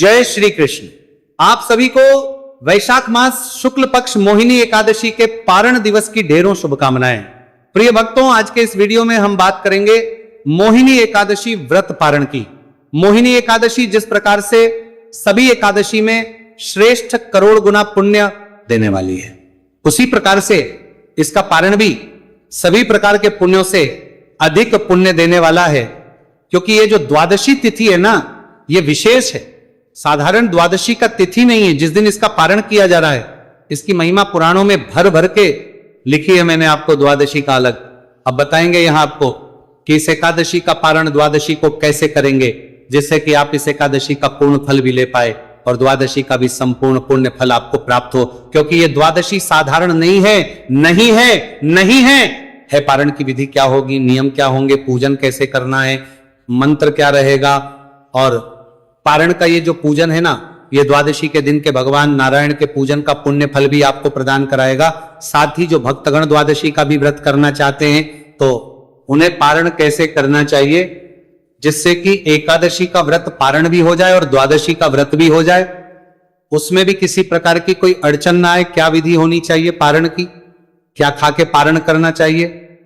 जय श्री कृष्ण। आप सभी को वैशाख मास शुक्ल पक्ष मोहिनी एकादशी के पारण दिवस की ढेरों शुभकामनाएं। प्रिय भक्तों, आज के इस वीडियो में हम बात करेंगे मोहिनी एकादशी व्रत पारण की। मोहिनी एकादशी जिस प्रकार से सभी एकादशी में श्रेष्ठ करोड़ गुना पुण्य देने वाली है, उसी प्रकार से इसका पारण भी सभी प्रकार के पुण्यों से अधिक पुण्य देने वाला है। क्योंकि ये जो द्वादशी तिथि है ना, ये विशेष है, साधारण द्वादशी का तिथि नहीं है जिस दिन इसका पारण किया जा रहा है। इसकी महिमा पुराणों में भर भर के लिखी है मैंने आपको, द्वादशी का अलग। अब बताएंगे यहां आपको कि इस एकादशी का पारण द्वादशी को कैसे करेंगे, जिससे कि आप इस एकादशी का पूर्ण फल भी ले पाए और द्वादशी का भी संपूर्ण पुण्य फल आपको प्राप्त हो। क्योंकि ये द्वादशी साधारण नहीं है, नहीं है, नहीं है। पारण की विधि क्या होगी, नियम क्या होंगे, पूजन कैसे करना है, मंत्र क्या रहेगा, और पारण का ये जो पूजन है ना, ये द्वादशी के दिन के भगवान नारायण के पूजन का पुण्य फल भी आपको प्रदान कराएगा। साथ ही जो भक्तगण द्वादशी का भी व्रत करना चाहते हैं तो उन्हें पारण कैसे करना चाहिए, जिससे कि एकादशी का व्रत पारण भी हो जाए और द्वादशी का व्रत भी हो जाए, उसमें भी किसी प्रकार की कोई अड़चन ना आए। क्या विधि होनी चाहिए पारण की, क्या खा के पारण करना चाहिए,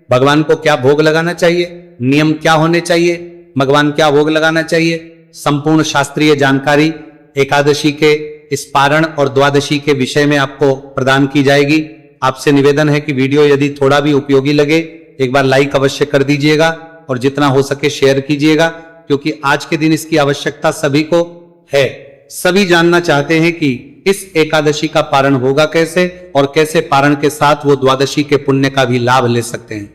भगवान को क्या भोग लगाना चाहिए, नियम क्या होने चाहिए, भगवान क्या भोग लगाना चाहिए, संपूर्ण शास्त्रीय जानकारी एकादशी के इस पारण और द्वादशी के विषय में आपको प्रदान की जाएगी। आपसे निवेदन है कि वीडियो यदि थोड़ा भी उपयोगी लगे एक बार लाइक अवश्य कर दीजिएगा और जितना हो सके शेयर कीजिएगा, क्योंकि आज के दिन इसकी आवश्यकता सभी को है। सभी जानना चाहते हैं कि इस एकादशी का पारण होगा कैसे और कैसे पारण के साथ वो द्वादशी के पुण्य का भी लाभ ले सकते हैं।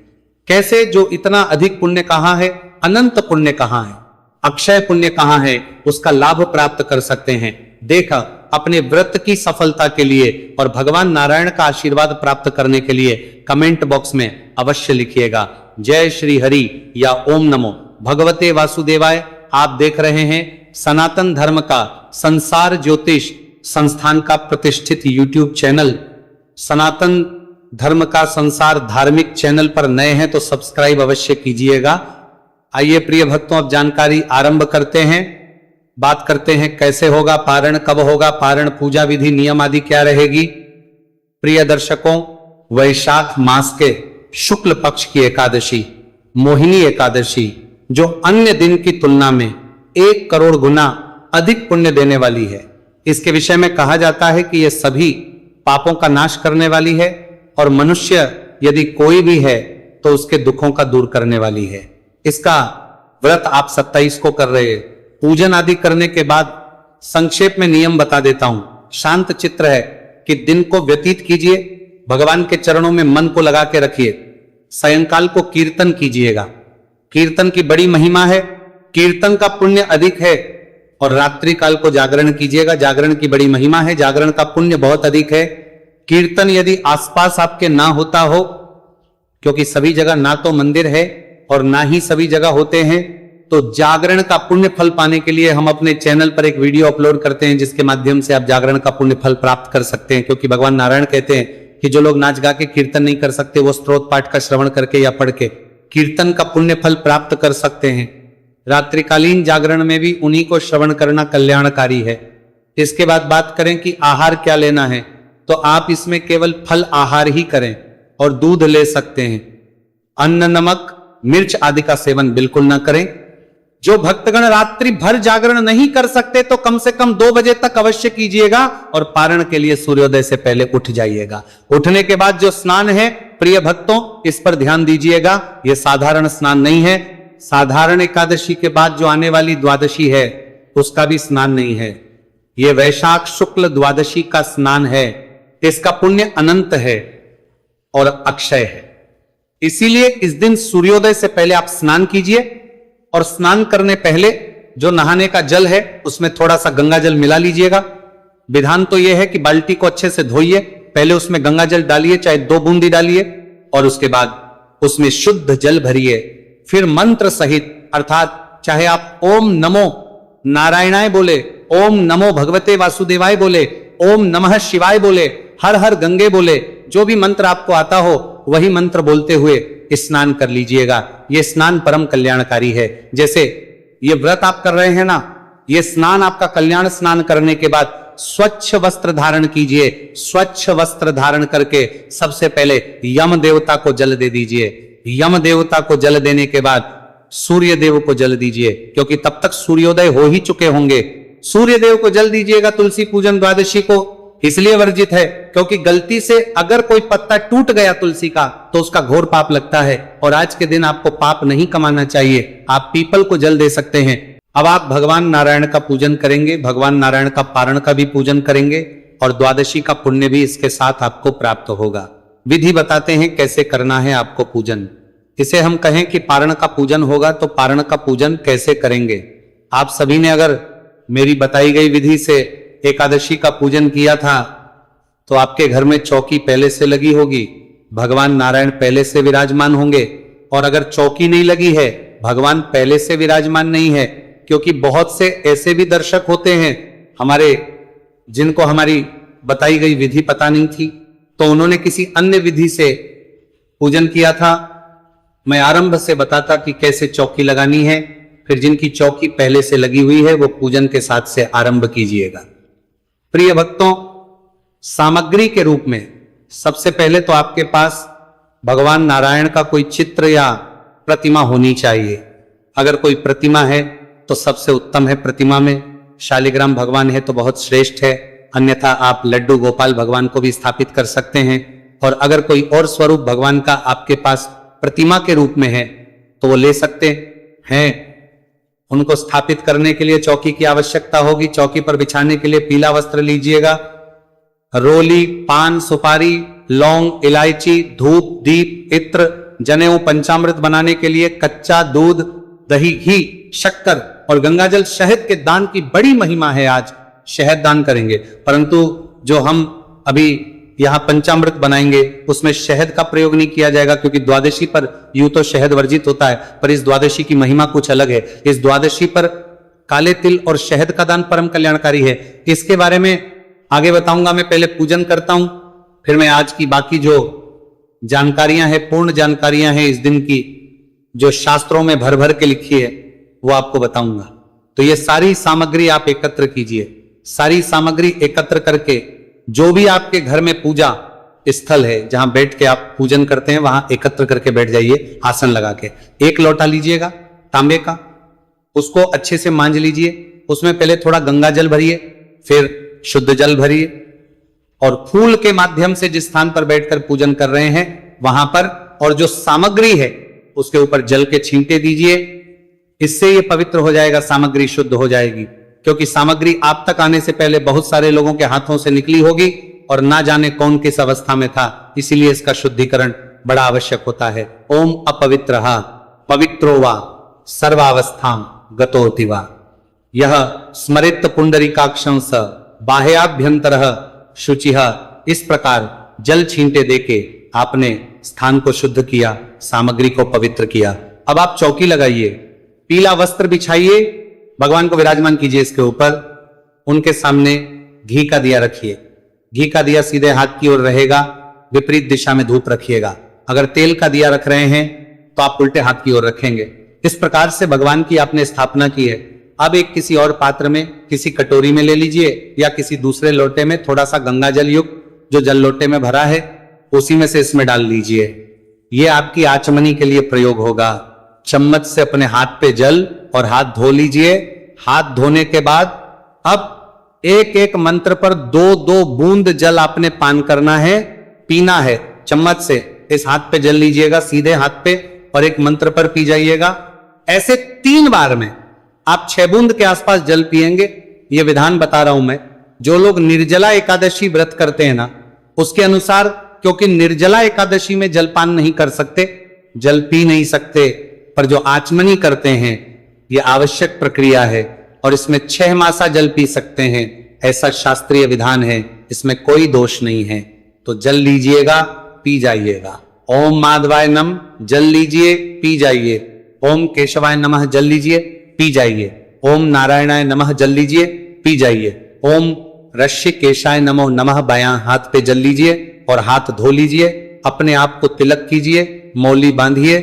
कैसे, जो इतना अधिक पुण्य कहाँ है, अनंत पुण्य कहाँ है, अक्षय पुण्य कहाँ है, उसका लाभ प्राप्त कर सकते हैं। देखा, अपने व्रत की सफलता के लिए और भगवान नारायण का आशीर्वाद प्राप्त करने के लिए कमेंट बॉक्स में अवश्य लिखिएगा जय श्री हरि या ओम नमो भगवते वासुदेवाय। आप देख रहे हैं सनातन धर्म का संसार ज्योतिष संस्थान का प्रतिष्ठित यूट्यूब चैनल सनातन धर्म का संसार धार्मिक चैनल पर नए हैं तो सब्सक्राइब अवश्य कीजिएगा। आइए प्रिय भक्तों, अब जानकारी आरंभ करते हैं। बात करते हैं कैसे होगा पारण, कब होगा पारण, पूजा विधि, नियम आदि क्या रहेगी। प्रिय दर्शकों, वैशाख मास के शुक्ल पक्ष की एकादशी मोहिनी एकादशी, जो अन्य दिन की तुलना में 1 करोड़ गुना अधिक पुण्य देने वाली है, इसके विषय में कहा जाता है कि यह सभी पापों का नाश करने वाली है और मनुष्य यदि कोई भी है तो उसके दुखों का दूर करने वाली है। इसका व्रत आप 27 को कर रहे हैं। पूजन आदि करने के बाद संक्षेप में नियम बता देता हूं। शांत चित्र है कि दिन को व्यतीत कीजिए, भगवान के चरणों में मन को लगा के रखिए। सायंकाल को कीर्तन कीजिएगा, कीर्तन की बड़ी महिमा है, कीर्तन का पुण्य अधिक है। और रात्रि काल को जागरण कीजिएगा, जागरण की बड़ी महिमा है, जागरण का पुण्य बहुत अधिक है। कीर्तन यदि आसपास आपके ना होता हो, क्योंकि सभी जगह ना तो मंदिर है और ना ही सभी जगह होते हैं, तो जागरण का पुण्य फल पाने के लिए हम अपने चैनल पर एक वीडियो अपलोड करते हैं जिसके माध्यम से आप जागरण का पुण्य फल प्राप्त कर सकते हैं। क्योंकि भगवान नारायण कहते हैं कि जो लोग नाच गा के कीर्तन नहीं कर सकते, वो स्तोत्र पाठ का श्रवण करके या पढ़ के कीर्तन का पुण्य फल प्राप्त कर सकते हैं। रात्रिकालीन जागरण में भी उन्हीं को श्रवण करना कल्याणकारी है। इसके बाद बात करें कि आहार क्या लेना है, तो आप इसमें केवल फल आहार ही करें और दूध ले सकते हैं। अन्न, नमक, मिर्च आदि का सेवन बिल्कुल ना करें। जो भक्तगण रात्रि भर जागरण नहीं कर सकते तो कम से कम 2 बजे तक अवश्य कीजिएगा और पारण के लिए सूर्योदय से पहले उठ जाइएगा। उठने के बाद जो स्नान है प्रिय भक्तों, इस पर ध्यान दीजिएगा, यह साधारण स्नान नहीं है। साधारण एकादशी के बाद जो आने वाली द्वादशी है उसका भी स्नान नहीं है, यह वैशाख शुक्ल द्वादशी का स्नान है। इसका पुण्य अनंत है और अक्षय है। इसीलिए इस दिन सूर्योदय से पहले आप स्नान कीजिए और स्नान करने पहले जो नहाने का जल है उसमें थोड़ा सा गंगा जल मिला लीजिएगा। विधान तो यह है कि बाल्टी को अच्छे से धोइए, पहले उसमें गंगा जल डालिए, चाहे 2 बूंदी डालिए, और उसके बाद उसमें शुद्ध जल भरिए। फिर मंत्र सहित, अर्थात चाहे आप ओम नमो नारायणाय बोले, ओम नमो भगवते वासुदेवाय बोले, ओम नमः शिवाय बोले, हर हर गंगे बोले, जो भी मंत्र आपको आता हो वही मंत्र बोलते हुए स्नान कर लीजिएगा। यह स्नान परम कल्याणकारी है। जैसे ये व्रत आप कर रहे हैं ना, ये स्नान आपका कल्याण स्नान करने के बाद स्वच्छ वस्त्र धारण कीजिए। स्वच्छ वस्त्र धारण करके सबसे पहले यम देवता को जल दे दीजिए। यम देवता को जल देने के बाद सूर्य देव को जल दीजिए, क्योंकि तब तक सूर्योदय हो ही चुके होंगे। सूर्य देव को जल दीजिएगा। तुलसी पूजन द्वादशी को इसलिए वर्जित है क्योंकि गलती से अगर कोई पत्ता टूट गया तुलसी का तो उसका घोर पाप लगता है, और आज के दिन आपको पाप नहीं कमाना चाहिए। आप पीपल को जल दे सकते हैं। अब आप भगवान नारायण का पूजन करेंगे, भगवान नारायण का पारण का भी पूजन करेंगे, और द्वादशी का पुण्य भी इसके साथ आपको प्राप्त होगा। विधि बताते हैं कैसे करना है आपको पूजन। इसे हम कहें कि पारण का पूजन होगा, तो पारण का पूजन कैसे करेंगे। आप सभी ने अगर मेरी बताई गई विधि से एकादशी का पूजन किया था तो आपके घर में चौकी पहले से लगी होगी, भगवान नारायण पहले से विराजमान होंगे। और अगर चौकी नहीं लगी है, भगवान पहले से विराजमान नहीं है, क्योंकि बहुत से ऐसे भी दर्शक होते हैं हमारे जिनको हमारी बताई गई विधि पता नहीं थी, तो उन्होंने किसी अन्य विधि से पूजन किया था। मैं आरंभ से बताता कि कैसे चौकी लगानी है, फिर जिनकी चौकी पहले से लगी हुई है वो पूजन के साथ से आरंभ कीजिएगा। प्रिय भक्तों, सामग्री के रूप में सबसे पहले तो आपके पास भगवान नारायण का कोई चित्र या प्रतिमा होनी चाहिए। अगर कोई प्रतिमा है तो सबसे उत्तम है। प्रतिमा में शालिग्राम भगवान है तो बहुत श्रेष्ठ है, अन्यथा आप लड्डू गोपाल भगवान को भी स्थापित कर सकते हैं। और अगर कोई और स्वरूप भगवान का आपके पास प्रतिमा के रूप में है तो वो ले सकते हैं। उनको स्थापित करने के लिए चौकी की आवश्यकता होगी। चौकी पर बिछाने के लिए पीला वस्त्र लीजिएगा। रोली, पान, सुपारी, लौंग, इलायची, धूप, दीप, इत्र, जनेऊ, पंचामृत बनाने के लिए कच्चा दूध, दही, घी, शक्कर और गंगाजल, शहद के दान की बड़ी महिमा है। आज शहद दान करेंगे, परंतु जो हम अभी यहां पंचामृत बनाएंगे उसमें शहद का प्रयोग नहीं किया जाएगा, क्योंकि द्वादशी पर यूं तो शहद वर्जित होता है, पर इस द्वादशी की महिमा कुछ अलग है। इस द्वादशी पर काले तिल और शहद का दान परम कल्याणकारी है। इसके बारे में आगे बताऊंगा। मैं पहले पूजन करता हूं, फिर मैं आज की बाकी जो जानकारियां हैं, पूर्ण जानकारियां हैं इस दिन की, जो शास्त्रों में भर भर के लिखी है, वो आपको बताऊंगा। तो ये सारी सामग्री आप एकत्र कीजिए। सारी सामग्री एकत्र करके जो भी आपके घर में पूजा स्थल है, जहां बैठ के आप पूजन करते हैं, वहां एकत्र करके बैठ जाइए आसन लगा के। एक लोटा लीजिएगा तांबे का, उसको अच्छे से मांज लीजिए। उसमें पहले थोड़ा गंगा जल भरिए, फिर शुद्ध जल भरिए, और फूल के माध्यम से जिस स्थान पर बैठकर पूजन कर रहे हैं वहां पर, और जो सामग्री है उसके ऊपर जल के छींटे दीजिए। इससे ये पवित्र हो जाएगा, सामग्री शुद्ध हो जाएगी। क्योंकि सामग्री आप तक आने से पहले बहुत सारे लोगों के हाथों से निकली होगी और ना जाने कौन किस अवस्था में था, इसीलिए इसका शुद्धिकरण बड़ा आवश्यक होता है। ओम अपवित्रः पवित्रो वा सर्वावस्थां गतोति वा, यह स्मरित पुंडरीकाक्षं स बाह्याभ्यंतरः शुचिः। इस प्रकार जल छींटे देके आपने स्थान को शुद्ध किया, सामग्री को पवित्र किया। अब आप चौकी लगाइए, पीला वस्त्र बिछाइए, भगवान को विराजमान कीजिए इसके ऊपर। उनके सामने घी का दिया रखिए। घी का दिया सीधे हाथ की ओर रहेगा, विपरीत दिशा में धूप रखिएगा। अगर तेल का दिया रख रहे हैं तो आप उल्टे हाथ की ओर रखेंगे। इस प्रकार से भगवान की आपने स्थापना की है। अब एक किसी और पात्र में, किसी कटोरी में ले लीजिए, या किसी दूसरे लोटे में थोड़ा सा गंगा जल युक्त जो जल लोटे में भरा है उसी में से इसमें डाल लीजिए। ये आपकी आचमनी के लिए प्रयोग होगा। चम्मच से अपने हाथ पे जल और हाथ धो लीजिए। हाथ धोने के बाद अब एक एक मंत्र पर 2-2 बूंद जल आपने पान करना है, पीना है। चम्मच से इस हाथ पे जल लीजिएगा, सीधे हाथ पे, और एक मंत्र पर पी जाइएगा। ऐसे 3 बार में आप 6 बूंद के आसपास जल पिएंगे। ये विधान बता रहा हूं मैं। जो लोग निर्जला एकादशी व्रत करते हैं ना, उसके अनुसार, क्योंकि निर्जला एकादशी में जलपान नहीं कर सकते, जल पी नहीं सकते, पर जो आचमनी करते हैं यह आवश्यक प्रक्रिया है, और इसमें 6 मासा जल पी सकते हैं। ऐसा शास्त्रीय विधान है, इसमें कोई दोष नहीं है। तो जल लीजिएगा, पी जाइएगा। ओम माधवाय नम, जल लीजिए, पी जाइए। ओम केशवाय नमः, जल लीजिए, पी जाइए। ओम नारायणाय नमः, जल लीजिए, पी जाइए। ओम ऋषिकेशाय नमो नमः, बायां हाथ पे जल लीजिए और हाथ धो लीजिए। अपने आप को तिलक कीजिए, मौली बांधिए,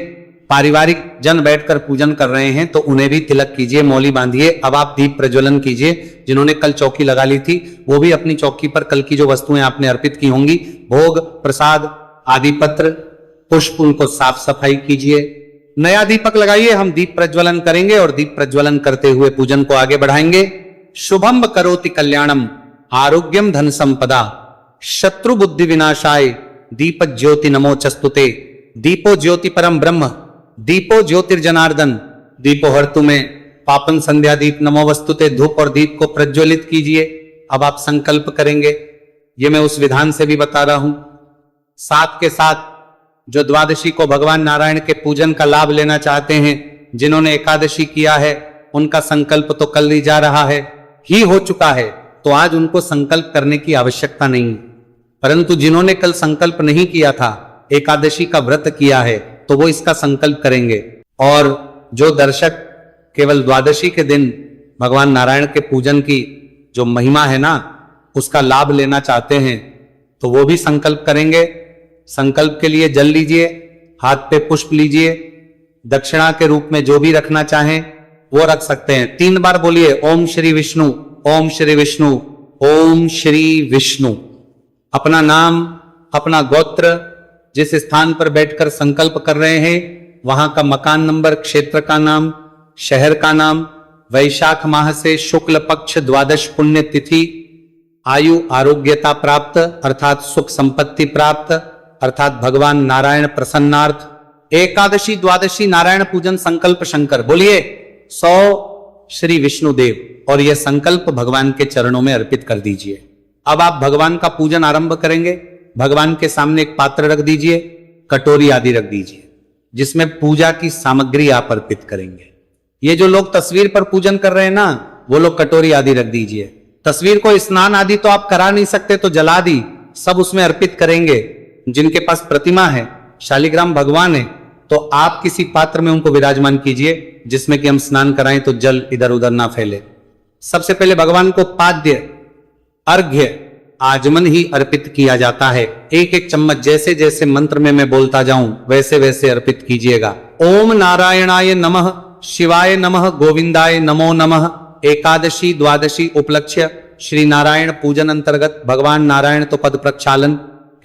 पारिवारिक जन बैठकर पूजन कर रहे हैं तो उन्हें भी तिलक कीजिए, मौली बांधिए। अब आप दीप प्रज्वलन कीजिए। जिन्होंने कल चौकी लगा ली थी वो भी अपनी चौकी पर कल की जो वस्तुएं आपने अर्पित की होंगी, भोग, प्रसाद, आदि पत्र, पुष्प, उनको साफ सफाई कीजिए। नया दीपक लगाइए। हम दीप प्रज्वलन करेंगे और दीप प्रज्वलन करते हुए पूजन को आगे बढ़ाएंगे। शुभम करोति कल्याणम आरोग्यम धन संपदा शत्रु बुद्धि विनाशाय दीप ज्योति नमो चस्तुते। दीपो ज्योति परम ब्रह्म दीपो ज्योतिर्जनार्दन दीपो हर्तु में पापन संध्या दीप नमो वस्तुते। धूप और दीप को प्रज्वलित कीजिए। अब आप संकल्प करेंगे। ये मैं उस विधान से भी बता रहा हूं। साथ के साथ जो द्वादशी को भगवान नारायण के पूजन का लाभ लेना चाहते हैं, जिन्होंने एकादशी किया है, उनका संकल्प तो कल ही जा रहा है, ही हो चुका है, तो आज उनको संकल्प करने की आवश्यकता नहीं। परंतु जिन्होंने कल संकल्प नहीं किया था, एकादशी का व्रत किया है, तो वो इसका संकल्प करेंगे। और जो दर्शक केवल द्वादशी के दिन भगवान नारायण के पूजन की जो महिमा है ना, उसका लाभ लेना चाहते हैं, तो वो भी संकल्प करेंगे। संकल्प के लिए जल लीजिए, हाथ पे पुष्प लीजिए, दक्षिणा के रूप में जो भी रखना चाहें वो रख सकते हैं। 3 बार बोलिए ओम श्री विष्णु, ओम श्री विष्णु, ओम श्री विष्णु। अपना नाम, अपना गोत्र, जिस स्थान पर बैठकर संकल्प कर रहे हैं वहां का मकान नंबर, क्षेत्र का नाम, शहर का नाम, वैशाख माह से शुक्ल पक्ष द्वादश पुण्य तिथि, आयु आरोग्यता प्राप्त अर्थात सुख संपत्ति प्राप्त अर्थात भगवान नारायण प्रसन्नार्थ। एकादशी द्वादशी नारायण पूजन संकल्प शंकर बोलिए 100 श्री विष्णुदेव और यह संकल्प भगवान के चरणों में अर्पित कर दीजिए। अब आप भगवान का पूजन आरंभ करेंगे। भगवान के सामने एक पात्र रख दीजिए, कटोरी आदि रख दीजिए, जिसमें पूजा की सामग्री आप अर्पित करेंगे। ये जो लोग तस्वीर पर पूजन कर रहे हैं ना, वो लोग कटोरी आदि रख दीजिए। तस्वीर को स्नान आदि तो आप करा नहीं सकते, तो जला दी सब उसमें अर्पित करेंगे। जिनके पास प्रतिमा है, शालिग्राम भगवान है, तो आप किसी पात्र में उनको विराजमान कीजिए जिसमें कि हम स्नान कराएं तो जल इधर उधर ना फैले। सबसे पहले भगवान को पाद्य अर्घ्य आजमन ही अर्पित किया जाता है। एक एक चम्मच जैसे जैसे मंत्र में मैं बोलता जाऊं वैसे वैसे अर्पित कीजिएगा। ओम नारायणाय नमः, शिवाय नमः, गोविंदाय नमो नमः। एकादशी द्वादशी उपलक्ष्य श्री नारायण पूजन अंतर्गत भगवान नारायण तो पद प्रक्षालन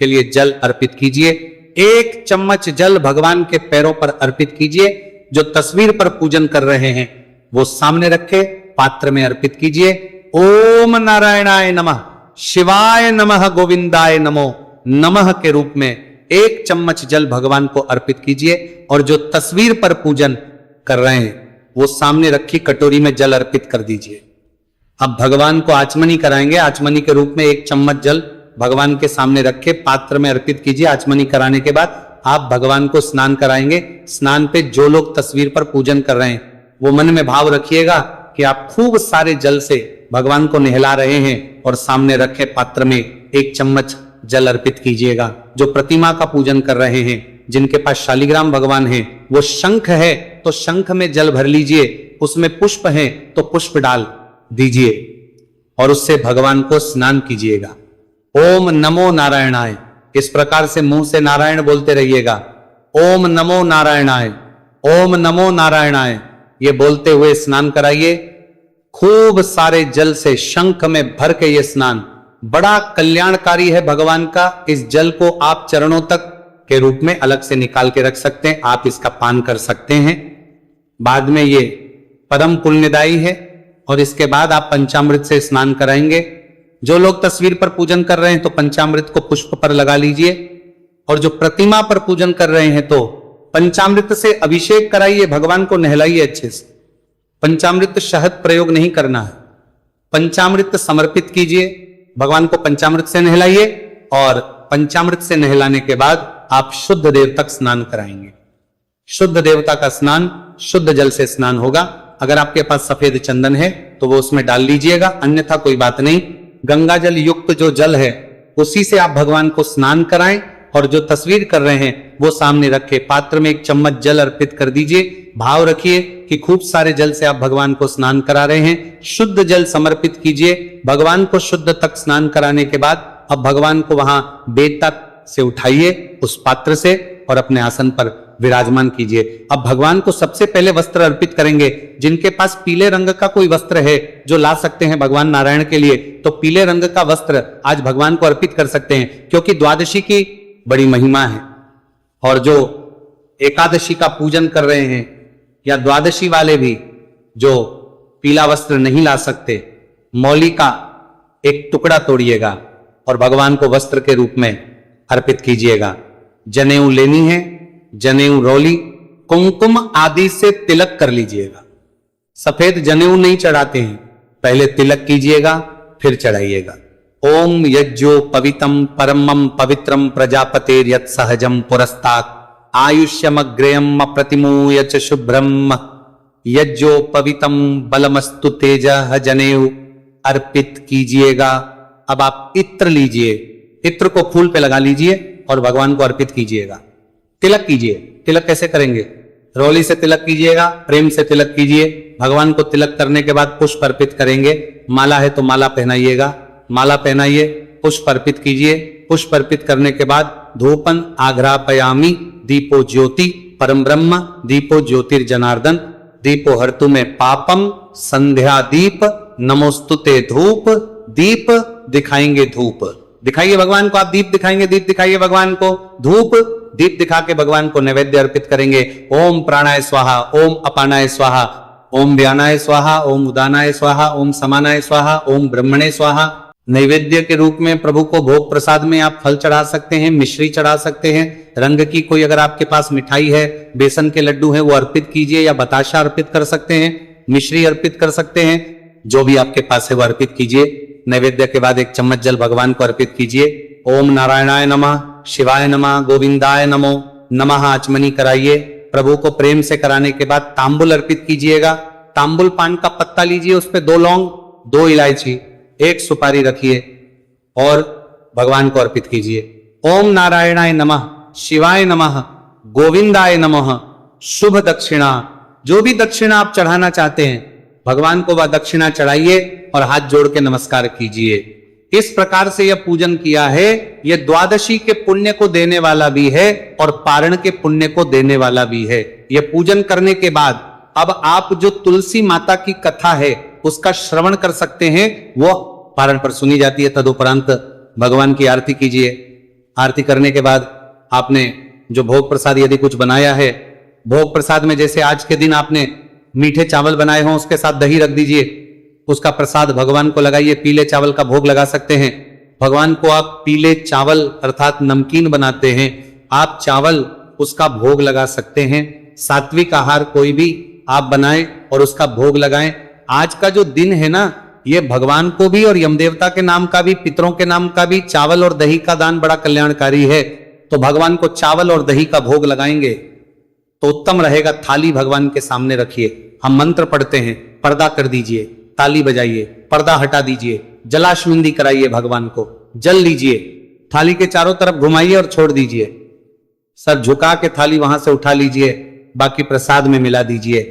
के लिए जल अर्पित कीजिए। 1 चम्मच जल भगवान के पैरों पर अर्पित कीजिए। जो तस्वीर पर पूजन कर रहे हैं वो सामने रखे, पात्र में अर्पित कीजिए। ओम नारायणाय नमः, शिवाय नमः, गोविंदाय नमो नमः के रूप में 1 चम्मच जल भगवान को अर्पित कीजिए। और जो तस्वीर पर पूजन कर रहे हैं वो सामने रखी कटोरी में जल अर्पित कर दीजिए। अब भगवान को आचमनी कराएंगे। आचमनी के रूप में 1 चम्मच जल भगवान के सामने रखे पात्र में अर्पित कीजिए। आचमनी कराने के बाद आप भगवान को स्नान कराएंगे। स्नान पे जो लोग तस्वीर पर पूजन कर रहे हैं वो मन में भाव रखिएगा कि आप खूब सारे जल से भगवान को नहला रहे हैं और सामने रखे पात्र में 1 चम्मच जल अर्पित कीजिएगा। जो प्रतिमा का पूजन कर रहे हैं, जिनके पास शालिग्राम भगवान है, वो शंख है तो शंख में जल भर लीजिए, उसमें पुष्प है तो पुष्प डाल दीजिए और उससे भगवान को स्नान कीजिएगा। ओम नमो नारायणाय, इस प्रकार से मुंह से नारायण बोलते रहिएगा। ओम नमो नारायणाय, ओम नमो नारायणाय, ये बोलते हुए स्नान कराइए। खूब सारे जल से शंख में भर के ये स्नान बड़ा कल्याणकारी है भगवान का। इस जल को आप चरणों तक के रूप में अलग से निकाल के रख सकते हैं। आप इसका पान कर सकते हैं। बाद में ये परम पुण्यदायी है। और इसके बाद आप पंचामृत से स्नान कराएंगे। जो लोग तस्वीर पर पूजन कर रहे हैं तो पंचामृत को पुष्प पर लगा लीजिए। और जो प्रतिमा पर पूजन कर रहे हैं तो पंचामृत से अभिषेक कराइए, भगवान को नहलाइए अच्छे से। पंचामृत शहद प्रयोग नहीं करना है, पंचामृत समर्पित कीजिए। भगवान को पंचामृत से नहलाइए और पंचामृत से नहलाने के बाद आप शुद्ध देव तक स्नान कराएंगे। शुद्ध देवता का स्नान शुद्ध जल से स्नान होगा। अगर आपके पास सफेद चंदन है तो वो उसमें डाल लीजिएगा, अन्यथा कोई बात नहीं। गंगा जल युक्त जो जल है उसी से आप भगवान को स्नान कराएं। और जो तस्वीर कर रहे हैं वो सामने रखे पात्र में 1 चम्मच जल अर्पित कर दीजिए। भाव रखिए कि खूब सारे जल से आप भगवान को स्नान करा रहे हैं। शुद्ध जल समर्पित कीजिए। भगवान को शुद्ध तक स्नान कराने के बाद अब भगवान को वहां बेता से उठाइए उस पात्र से और अपने आसन पर विराजमान कीजिए। अब भगवान को सबसे पहले वस्त्र अर्पित करेंगे। जिनके पास पीले रंग का कोई वस्त्र है जो ला सकते हैं भगवान नारायण के लिए, तो पीले रंग का वस्त्र आज भगवान को अर्पित कर सकते हैं, क्योंकि द्वादशी की बड़ी महिमा है। और जो एकादशी का पूजन कर रहे हैं या द्वादशी वाले भी जो पीला वस्त्र नहीं ला सकते, मौली का एक टुकड़ा तोड़िएगा और भगवान को वस्त्र के रूप में अर्पित कीजिएगा। जनेऊ लेनी है, जनेऊ रोली, कुमकुम आदि से तिलक कर लीजिएगा। सफेद जनेऊ नहीं चढ़ाते हैं, पहले तिलक कीजिएगा फिर चढ़ाइएगा। ओम यज्जो पवित्रम परमम पवित्रम प्रजापतेर यत् सहजम पुरस्तात् आयुष्यमग्रेयम अप्रतिमूय च शुभ्रम यज्जो पवित्रम बलमस्तु तेजः जनेऊ अर्पित कीजिएगा। अब आप इत्र लीजिए, इत्र को फूल पे लगा लीजिए और भगवान को अर्पित कीजिएगा। तिलक कीजिए। तिलक कैसे करेंगे? रोली से तिलक कीजिएगा, प्रेम से तिलक कीजिए। भगवान को तिलक करने के बाद पुष्प अर्पित करेंगे। माला है तो माला पहनाइएगा, माला पहनाइए, पुष्प अर्पित कीजिए। पुष्प अर्पित करने के बाद धूपन आघ्रापयामी दीपो ज्योति परम ब्रह्म दीपो ज्योतिर्जनार्दन दीपो हर्तु में पापम संध्या दीप नमोस्तुते धूप दीप दिखाएंगे धूप। दिखाइए भगवान को, आप दीप दिखाएंगे, दीप दिखाइए भगवान को, धूप दीप दिखा के भगवान को नैवेद्य अर्पित करेंगे। ओम प्राणाय स्वाहा, ओम अपानाय स्वाहा, ओम व्यानाय स्वाहा, ओम उदानाय स्वाहा, ओम समानाय स्वाहा, ओम ब्रह्मणे स्वाहा। नैवेद्य के रूप में प्रभु को भोग प्रसाद में आप फल चढ़ा सकते हैं, मिश्री चढ़ा सकते हैं, रंग की कोई अगर आपके पास मिठाई है, बेसन के लड्डू है, वो अर्पित कीजिए, या बताशा अर्पित कर सकते हैं, मिश्री अर्पित कर सकते हैं, जो भी आपके पास है वो अर्पित कीजिए। नैवेद्य के बाद 1 चम्मच जल भगवान को अर्पित कीजिए। ओम नारायणाय नमः, शिवाय नमः, गोविंदाय नमो नमः आचमनी कराइए। प्रभु को प्रेम से कराने के बाद तांबुल अर्पित कीजिएगा। तांबुल पान का पत्ता लीजिए, उस पर 2 लौंग, 2 इलायची, 1 सुपारी रखिए और भगवान को अर्पित कीजिए। ओम नारायणाय नमः, शिवाय नमः, गोविंदाय नमः। शुभ दक्षिणा, जो भी दक्षिणा आप चढ़ाना चाहते हैं भगवान को वह दक्षिणा चढ़ाइए और हाथ जोड़ के नमस्कार कीजिए। इस प्रकार से यह पूजन किया है, यह द्वादशी के पुण्य को देने वाला भी है और पारण के पुण्य को देने वाला भी है। यह पूजन करने के बाद अब आप जो तुलसी माता की कथा है उसका श्रवण कर सकते हैं, वो पारण पर सुनी जाती है। तदुपरांत भगवान की आरती कीजिए। आरती करने के बाद आपने जो भोग प्रसाद यदि कुछ बनाया है, भोग प्रसाद में जैसे आज के दिन आपने मीठे चावल बनाए हों, उसके साथ दही रख दीजिए, उसका प्रसाद भगवान को लगाइए। पीले चावल का भोग लगा सकते हैं। भगवान को आप पीले चावल अर्थात नमकीन बनाते हैं, आप चावल उसका भोग लगा सकते हैं। सात्विक आहार कोई भी आप बनाएं और उसका भोग लगाएं। आज का जो दिन है ना, ये भगवान को भी और यमदेवता के नाम का भी, पितरों के नाम का भी चावल और दही का दान बड़ा कल्याणकारी है। तो भगवान को चावल और दही का भोग लगाएंगे तो उत्तम रहेगा। थाली भगवान के सामने रखिए, हम मंत्र पढ़ते हैं, पर्दा कर दीजिए, ताली बजाइए, पर्दा हटा दीजिए, जलाशमिंदी कराइए भगवान को, जल लीजिए, थाली के चारों तरफ घुमाइए और छोड़ दीजिए। सर झुका के थाली वहां से उठा लीजिए, बाकी प्रसाद में मिला दीजिए।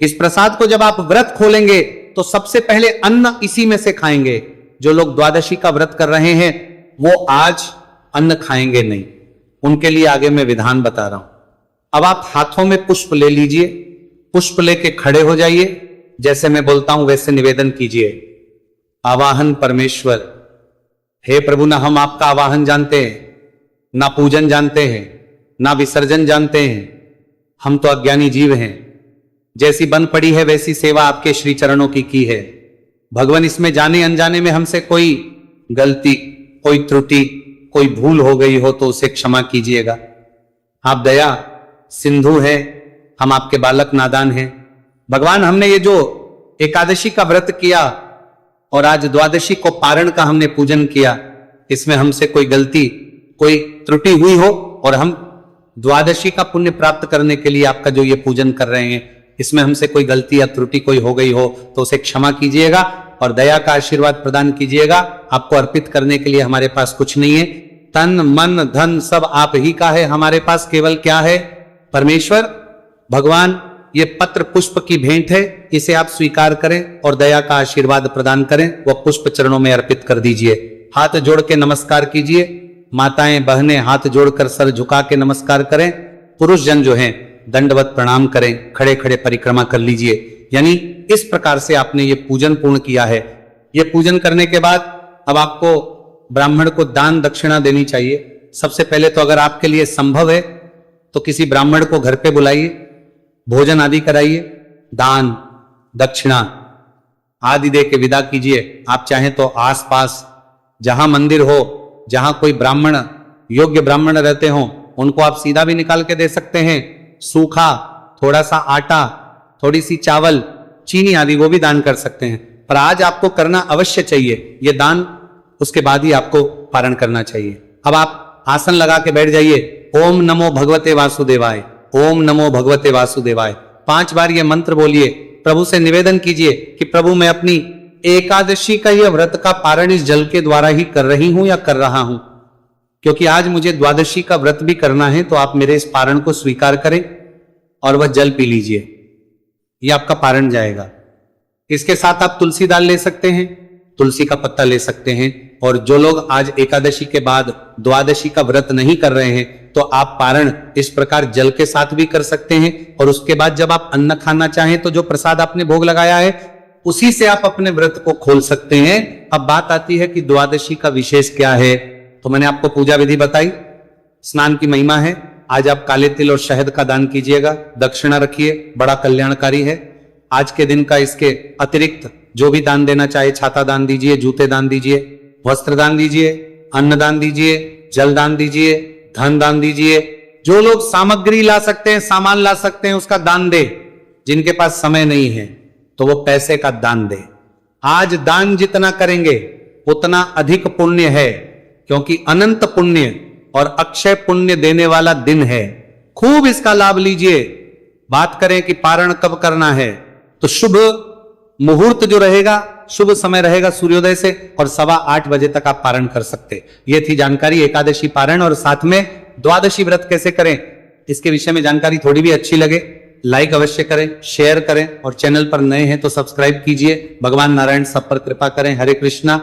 इस प्रसाद को जब आप व्रत खोलेंगे तो सबसे पहले अन्न इसी में से खाएंगे। जो लोग द्वादशी का व्रत कर रहे हैं वो आज अन्न खाएंगे नहीं, उनके लिए आगे मैं विधान बता रहा हूं। अब आप हाथों में पुष्प ले लीजिए, पुष्प लेके खड़े हो जाइए, जैसे मैं बोलता हूं वैसे निवेदन कीजिए। आवाहन परमेश्वर, हे प्रभु, ना हम आपका आवाहन जानते हैं, ना पूजन जानते हैं, ना विसर्जन जानते हैं, हम तो अज्ञानी जीव हैं। जैसी बन पड़ी है वैसी सेवा आपके श्री चरणों की है। भगवान, इसमें जाने अनजाने में हमसे कोई गलती, कोई त्रुटि, कोई भूल हो गई हो तो उसे क्षमा कीजिएगा। आप दया सिंधु है, हम आपके बालक नादान हैं। भगवान, हमने ये जो एकादशी का व्रत किया और आज द्वादशी को पारण का हमने पूजन किया, इसमें हमसे कोई गलती, कोई त्रुटि हुई हो और हम द्वादशी का पुण्य प्राप्त करने के लिए आपका जो ये पूजन कर रहे हैं, इसमें हमसे कोई गलती या त्रुटि कोई हो गई हो तो उसे क्षमा कीजिएगा और दया का आशीर्वाद प्रदान कीजिएगा। आपको अर्पित करने के लिए हमारे पास कुछ नहीं है, तन मन धन सब आप ही का है। हमारे पास केवल क्या है? परमेश्वर भगवान, ये पत्र पुष्प की भेंट है, इसे आप स्वीकार करें और दया का आशीर्वाद प्रदान करें। वह पुष्प चरणों में अर्पित कर दीजिए। हाथ जोड़ के नमस्कार कीजिए। माताएं बहनें हाथ जोड़कर सर झुका के नमस्कार करें। पुरुष जन जो हैं दंडवत प्रणाम करें, खड़े खड़े परिक्रमा कर लीजिए। यानी इस प्रकार से आपने ये पूजन पूर्ण किया है। ये पूजन करने के बाद अब आपको ब्राह्मण को दान दक्षिणा देनी चाहिए। सबसे पहले तो अगर आपके लिए संभव है तो किसी ब्राह्मण को घर पे बुलाइए, भोजन आदि कराइए, दान दक्षिणा आदि दे के विदा कीजिए। आप चाहें तो आसपास जहां मंदिर हो, जहां कोई ब्राह्मण योग्य ब्राह्मण रहते हो, उनको आप सीधा भी निकाल के दे सकते हैं। सूखा, थोड़ा सा आटा, थोड़ी सी चावल, चीनी आदि वो भी दान कर सकते हैं। पर आज आपको करना अवश्य चाहिए ये दान, उसके बाद ही आपको पारण करना चाहिए। अब आप आसन लगा के बैठ जाइए। ओम नमो भगवते वासुदेवाय, ओम नमो भगवते वासुदेवाय 5 बार ये मंत्र बोलिए। प्रभु से निवेदन कीजिए कि प्रभु मैं अपनी एकादशी का यह व्रत का पारण इस जल के द्वारा ही कर रही हूं या कर रहा हूं, क्योंकि आज मुझे द्वादशी का व्रत भी करना है, तो आप मेरे इस पारण को स्वीकार करें और वह जल पी लीजिए। यह आपका पारण जाएगा। इसके साथ आप तुलसी दाल ले सकते हैं, तुलसी का पत्ता ले सकते हैं। और जो लोग आज एकादशी के बाद द्वादशी का व्रत नहीं कर रहे हैं, तो आप पारण इस प्रकार जल के साथ भी कर सकते हैं। और उसके बाद जब आप अन्न खाना चाहें तो जो प्रसाद आपने भोग लगाया है उसी से आप अपने व्रत को खोल सकते हैं। अब बात आती है कि द्वादशी का विशेष क्या है। तो मैंने आपको पूजा विधि बताई, स्नान की महिमा है। आज आप काले तिल और शहद का दान कीजिएगा, दक्षिणा रखिए, बड़ा कल्याणकारी है। आज के दिन का इसके अतिरिक्त जो भी दान देना चाहे, छाता दान दीजिए, जूते दान दीजिए, वस्त्र दान दीजिए, अन्न दान दीजिए, जल दान दीजिए, धन दान दीजिए। जो लोग सामग्री ला सकते हैं, सामान ला सकते हैं, उसका दान दे। जिनके पास समय नहीं है तो वो पैसे का दान दे। आज दान जितना करेंगे उतना अधिक पुण्य है, क्योंकि अनंत पुण्य और अक्षय पुण्य देने वाला दिन है। खूब इसका लाभ लीजिए। बात करें कि पारण कब करना है, तो शुभ मुहूर्त जो रहेगा, शुभ समय रहेगा सूर्योदय से और 8:15 बजे तक आप पारण कर सकते। ये थी जानकारी एकादशी पारण। और साथ में द्वादशी व्रत कैसे करें, इसके विषय में जानकारी थोड़ी भी अच्छी लगे लाइक अवश्य करें, शेयर करें और चैनल पर नए हैं तो सब्सक्राइब कीजिए। भगवान नारायण सब पर कृपा करें। हरे कृष्णा।